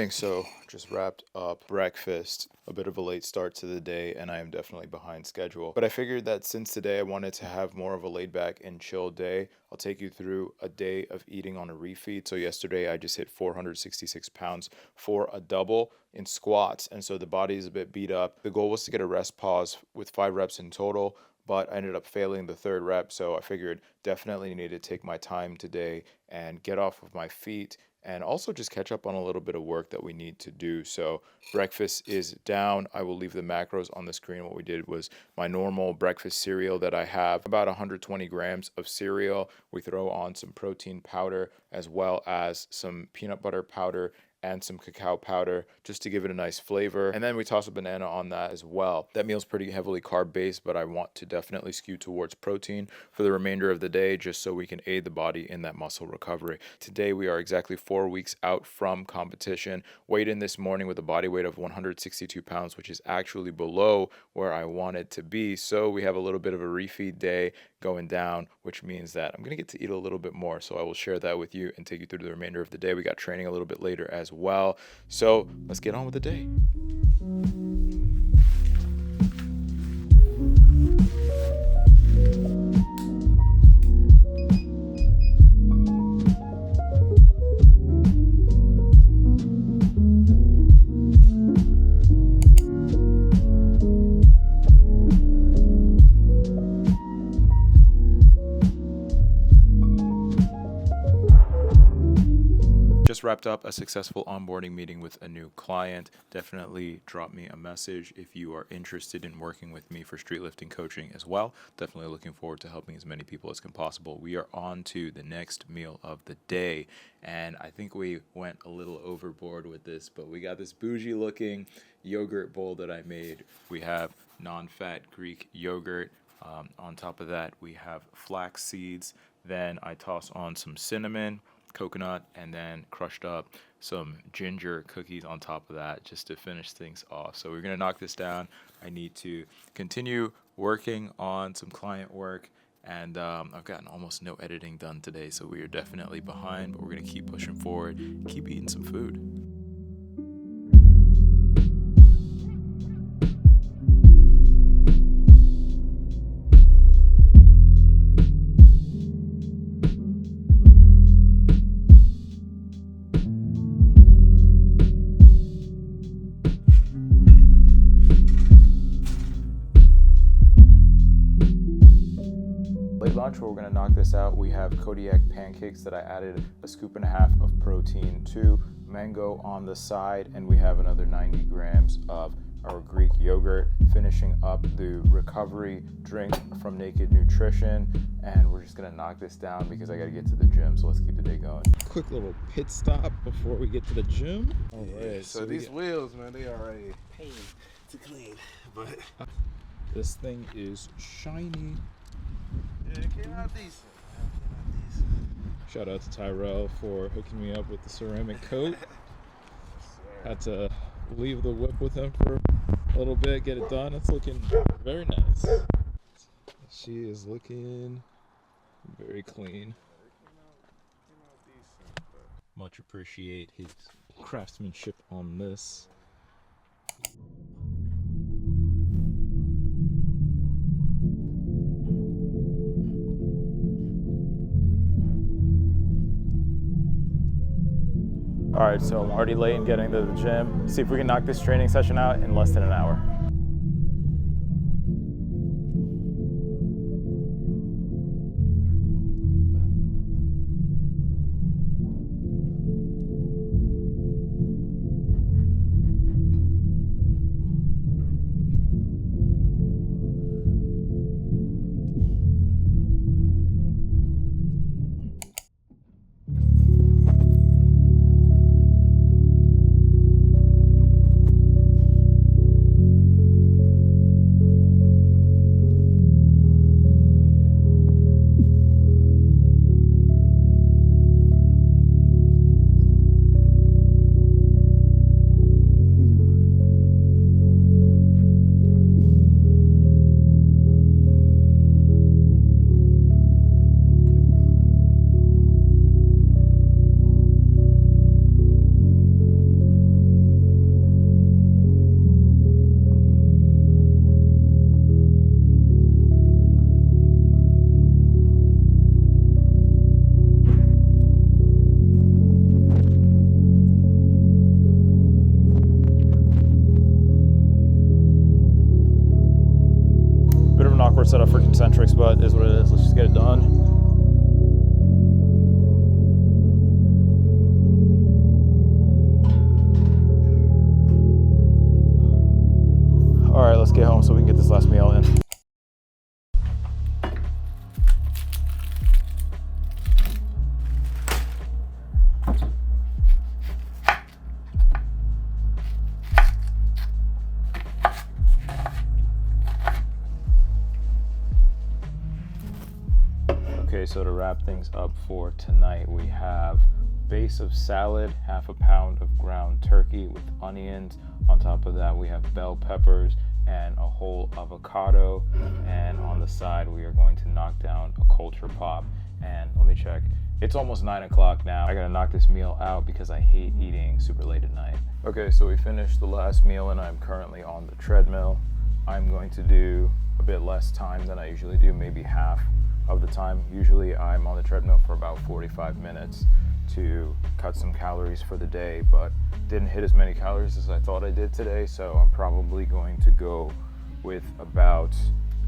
morning. So just wrapped up breakfast, a bit of a late start to the day, and I am definitely behind schedule. But I figured that since today I wanted to have more of a laid back and chill day, I'll take you through a day of eating on a refeed. So yesterday I just hit 466 pounds for a double in squats, and so the body is a bit beat up. The goal was to get a rest pause with 5 reps in total, but I ended up failing the 3rd rep, so I figured definitely need to take my time today and get off of my feet and also just catch up on a little bit of work that we need to do. So breakfast is down. I will leave the macros on the screen. What we did was my normal breakfast cereal that I have, about 120 grams of cereal. We throw on some protein powder as well as some peanut butter powder and some cacao powder just to give it a nice flavor. And then we toss a banana on that as well. That meal's pretty heavily carb based, but I want to definitely skew towards protein for the remainder of the day just so we can aid the body in that muscle recovery. Today we are exactly 4 weeks out from competition. Weighed in this morning with a body weight of 162 pounds, which is actually below where I wanted to be. So we have a little bit of a refeed day going down, which means that I'm gonna get to eat a little bit more. So I will share that with you and take you through the remainder of the day. We got training a little bit later as well. So let's get on with the day. Just wrapped up a successful onboarding meeting with a new client. Definitely drop me a message if you are interested in working with me for street lifting coaching as well. Definitely looking forward to helping as many people as can possible. We are on to the next meal of the day, and I think we went a little overboard with this, but we got this bougie looking yogurt bowl that I made. We have non-fat Greek yogurt. On top of that, we have flax seeds. Then I toss on some cinnamon, coconut, and then crushed up some ginger cookies on top of that just to finish things off. So we're gonna knock this down. I need to continue working on some client work, and I've gotten almost no editing done today, so we are definitely behind, but we're gonna keep pushing forward, keep eating some food. Lunch, where we're going to knock this out, we have Kodiak pancakes that I added a scoop and a half of protein to, mango on the side, and we have another 90 grams of our Greek yogurt, finishing up the recovery drink from Naked Nutrition. And we're just going to knock this down because I got to get to the gym, so let's keep the day going. Quick little pit stop before we get to the gym. All right, so these wheels, man, they are a pain to clean, but this thing is shiny. yeah, it came out decent. Shout out to Tyrell for hooking me up with the ceramic coat. Had to leave the whip with him for a little bit, get it done. It's looking very nice. She is looking very clean. Much appreciate his craftsmanship on this. All right, so I'm already late in getting to the gym. See if we can knock this training session out in less than an hour. set up for concentrics, but it is what it is. Let's just get it done. All right, let's get home so we can get this last meal in. Okay, so to wrap things up for tonight, we have base of salad, half a pound of ground turkey with onions. On top of that, we have bell peppers and a whole avocado. And on the side, we are going to knock down a culture pop. And let me check. It's almost 9 o'clock now. I gotta knock this meal out because I hate eating super late at night. Okay, so we finished the last meal and I'm currently on the treadmill. I'm going to do a bit less time than I usually do, maybe half of the time. Usually I'm on the treadmill for about 45 minutes to cut some calories for the day, but didn't hit as many calories as I thought I did today, so I'm probably going to go with about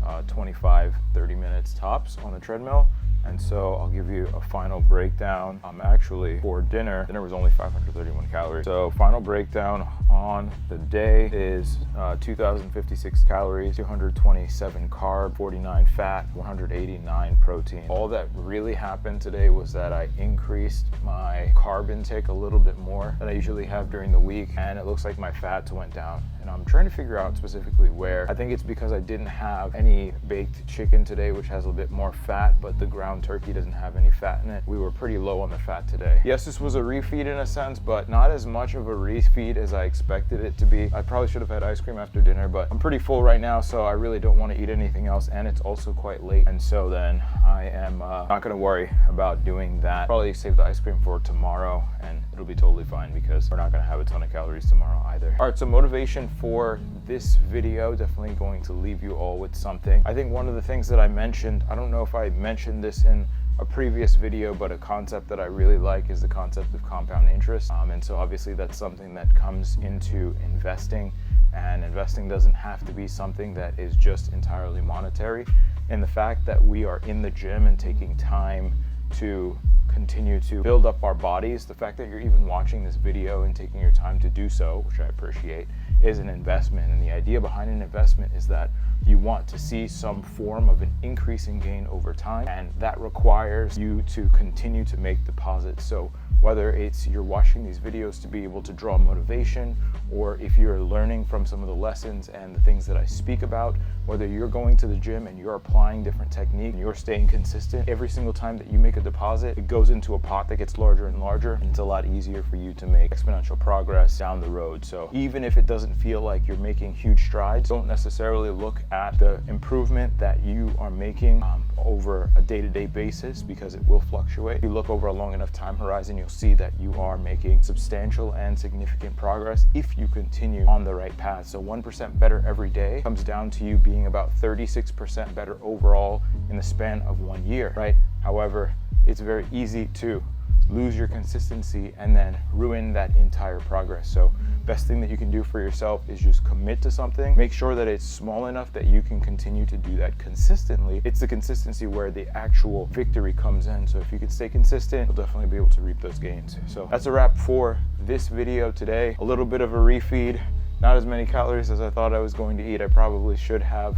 25-30 minutes tops on the treadmill. And so I'll give you a final breakdown. Actually, for dinner was only 531 calories. So final breakdown on the day is 2,056 calories, 227 carb, 49 fat, 189 protein. All that really happened today was that I increased my carb intake a little bit more than I usually have during the week, and it looks like my fats went down. And I'm trying to figure out specifically where. I think it's because I didn't have any baked chicken today, which has a bit more fat, but the ground turkey doesn't have any fat in it. We were pretty low on the fat today. Yes, this was a refeed in a sense, but not as much of a refeed as I expected it to be. I probably should have had ice cream after dinner, but I'm pretty full right now, so I really don't want to eat anything else, and it's also quite late. And so then I am not going to worry about doing that. Probably save the ice cream for tomorrow, and it'll be totally fine because we're not going to have a ton of calories tomorrow either. All right, so motivation for this video, definitely going to leave you all with something. I think one of the things that I mentioned, I don't know if I mentioned this in a previous video, but a concept that I really like is the concept of compound interest. And so obviously that's something that comes into investing, and investing doesn't have to be something that is just entirely monetary. And the fact that we are in the gym and taking time to continue to build up our bodies, the fact that you're even watching this video and taking your time to do so, which I appreciate, is an investment. And the idea behind an investment is that you want to see some form of an increase in gain over time, and that requires you to continue to make deposits. So whether it's you're watching these videos to be able to draw motivation, or if you're learning from some of the lessons and the things that I speak about, whether you're going to the gym and you're applying different techniques and you're staying consistent, every single time that you make a deposit, it goes into a pot that gets larger and larger, and it's a lot easier for you to make exponential progress down the road. So even if it doesn't feel like you're making huge strides, don't necessarily look at the improvement that you are making over a day-to-day basis, because it will fluctuate. If you look over a long enough time horizon, you'll see that you are making substantial and significant progress if you continue on the right path. So 1% better every day comes down to you being about 36% better overall in the span of 1 year, right? However, it's very easy to lose your consistency and then ruin that entire progress. So best thing that you can do for yourself is just commit to something. Make sure that it's small enough that you can continue to do that consistently. It's the consistency where the actual victory comes in. So if you can stay consistent, you'll definitely be able to reap those gains. So that's a wrap for this video today. A little bit of a refeed, not as many calories as I thought I was going to eat. I probably should have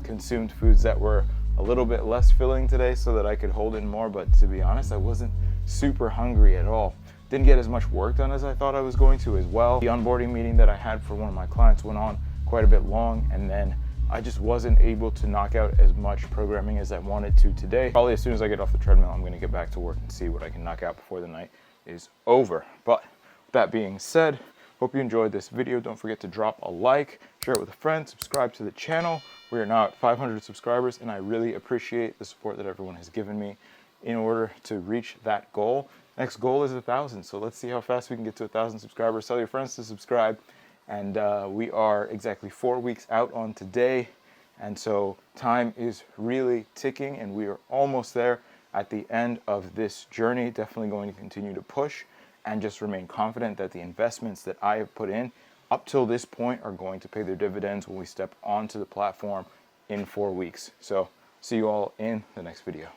consumed foods that were a little bit less filling today so that I could hold in more, but to be honest, I wasn't super hungry at all. Didn't get as much work done as I thought I was going to as well. The onboarding meeting that I had for one of my clients went on quite a bit long, and then I just wasn't able to knock out as much programming as I wanted to today. Probably as soon as I get off the treadmill, I'm gonna get back to work and see what I can knock out before the night is over. But with that being said, hope you enjoyed this video. Don't forget to drop a like, share it with a friend, subscribe to the channel. We are now at 500 subscribers, and I really appreciate the support that everyone has given me in order to reach that goal. Next goal is 1,000, so let's see how fast we can get to 1,000 subscribers. Tell your friends to subscribe, and we are exactly 4 weeks out on today, and so time is really ticking, and we are almost there at the end of this journey. Definitely going to continue to push and just remain confident that the investments that I have put in up till this point are going to pay their dividends when we step onto the platform in 4 weeks. So see you all in the next video.